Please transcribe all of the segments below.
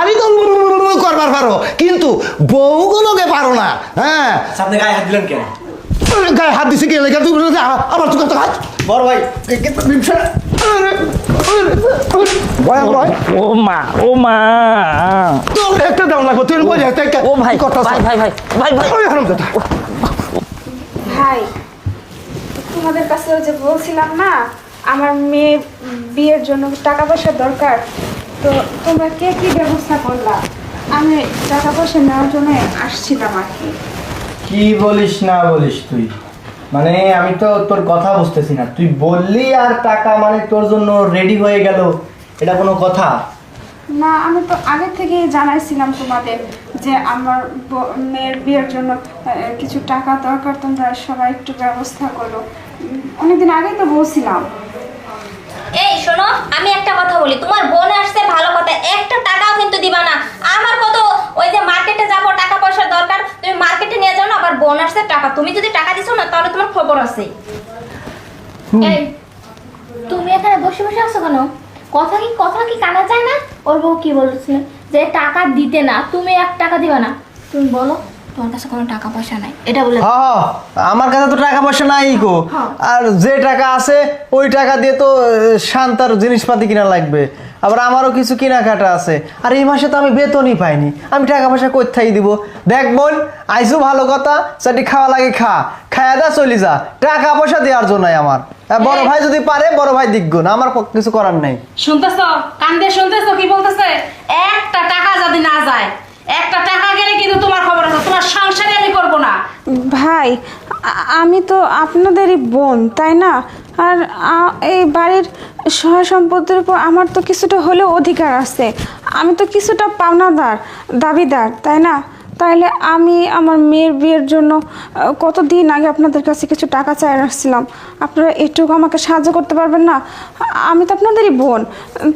আমি তো করবার পারো, কিন্তু বউগুলোকে পারো না। হ্যাঁ, আপনি গায়ে হাত দিলেন কেন? গায়ে হাত দিছে কি লেগে? তুই আবার তুই কত হাত বড় ভাই ও মা, ও মা, তোর একটা দাম লাগবে, তুই বলে ও ভাই ভাই ভাই ভাই ভাই ভাই ভাই, তোমাদের কাছে যে বলছিলাম না আমার মেয়ে বিয়ের জন্য টাকা পয়সা দরকার, তো তোমরা কে কি ব্যবস্থা করলা? আমি টাকা পয়সা নেওয়ার জন্য আসছিলাম আর কি। কি বলিস না বলিস তুই, মানে আমি তো তোর কথা বুঝতেছি না। তুই বললি আর টাকা মানে তোর জন্য রেডি হয়ে গেল, এটা কোনো কথা? না, আমি তো আগে থেকেই জানাইছিলাম তোমাদের যে আমার মেয়ের বিয়ের জন্য কিছু টাকা দরকার, তোমরা সবাই একটু ব্যবস্থা করো। অনেকদিন আগেই তো বলছিলাম। এই শোনো, আমি একটা কথা বলি, তোমার বোন আসছে ভালো কথা, একটা টাকাও কিন্তু দিবা না। আমার কত ওই যে মার্কেটে যাব, টাকা পয়সার দরকার, তুমি মার্কেটে নিয়ে যাও না, আবার বোন আসছে টাকা, তুমি যদি টাকা দিছো না তাহলে তোমার খবর আছে। এই তুমি এখানে বসে বসে আছো কেন? কথা কি কানা যায় না? ওর বউ কি বলছিল যে টাকা দিতে না, তুমি 1 টাকা দিবা না। তুমি বলো তোমার কাছে কোনো টাকা পয়সা নাই, এটা বলে। হ্যাঁ, আমার কাছে তো টাকা পয়সা নাই গো। আর যে টাকা আছে ওই টাকা দিয়ে তো শান্তার জিনিসপাতি কিনা লাগবে, আবার আমারও কিছু কেনাকাটা আছে। আর এই মাসে তো আমি বেতনই পাইনি, আমি টাকা পয়সা কোথায় দিব? দেখ বোন, আইসু ভালো কথা, চাটি খাওয়া লাগে খা, খায়া দা চলি যা, টাকা পয়সা দেওয়ার জন্য আমার। বড় ভাই যদি পারে বড় ভাই দিকগুন, আমার কিছু করার নাই। শুনতেছ? কান দিয়ে শুনতেছ কি বলতেছে? একটা টাকা যদি না যায়, একটা টাকা গেলে কিন্তু তোমার খবর আছে, তোমার সংসারে আমি করব না। ভাই, আমি তো আপনাদেরই বোন, তাই না? আর এই বাড়ির সহায় সম্পত্তির উপর আমার তো কিছুটা হলেও অধিকার আছে। আমি তো কিছুটা পাওনাদার, দাবিদার, তাই না? তাইলে আমি আমার মেয়ের বিয়ের জন্য কতদিন আগে আপনাদের কাছে কিছু টাকা চাই রাখছিলাম, আপনারা এটুকু আমাকে সাহায্য করতে পারবেন না? আমি তো আপনাদেরই বোন,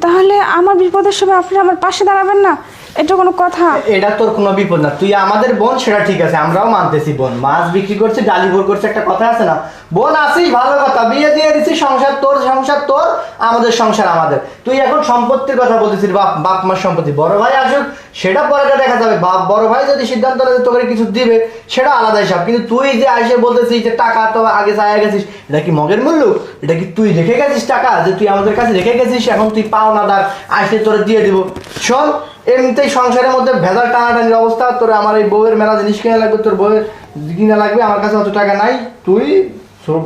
তাহলে আমার বিপদের সময় আপনারা আমার পাশে দাঁড়াবেন না? এটা কোনো কথা? এটা তোর কোনো বিপদ না, তুই আমাদের বোন সেটা ঠিক আছে, আমরাও মানতেছি। বোন মাছ বিক্রি করছে, ডালি ভোর করছে, একটা কথা আছে না? বোন আসিস ভালো কথা, বিয়ে দিয়ে দিচ্ছি, সংসার তোর, সংসার তোর, আমাদের সংসার আমাদের। তুই এখন সম্পত্তির কথা বলতেছিস, বাপ মার সম্পত্তি। বড় ভাই আসুক, সেটা পরেটা দেখা যাবে। বড় ভাই যদি সিদ্ধান্ত নেয় তোকে কিছু দিবে, সেটা আলাদা হিসাব। কিন্তু তুই যে আইসে বলতেছিস যে টাকা তো আগে চাইয়া গেছিস, এটা কি মগের মূল্য? এটা কি তুই রেখে গেছিস টাকা, যে তুই আমাদের কাছে রেখে গেছিস, এখন তুই পাওনাদার, আইসে তোরে দিয়ে দিব? শোন, এমনিতেই সংসারের মধ্যে ভেজাল টানাটানির অবস্থা, তোর আমার এই বউয়ের মেলা জিনিস কিনা লাগবে, তোর বউয়ের কিনা লাগবে, আমার কাছে অত টাকা নাই। তুই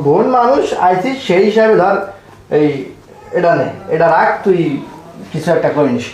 বোন মানুষ আইছিস, সেই হিসাবে ধর এই এটা নে, এটা রাখ, তুই কিছু একটা করে নিস।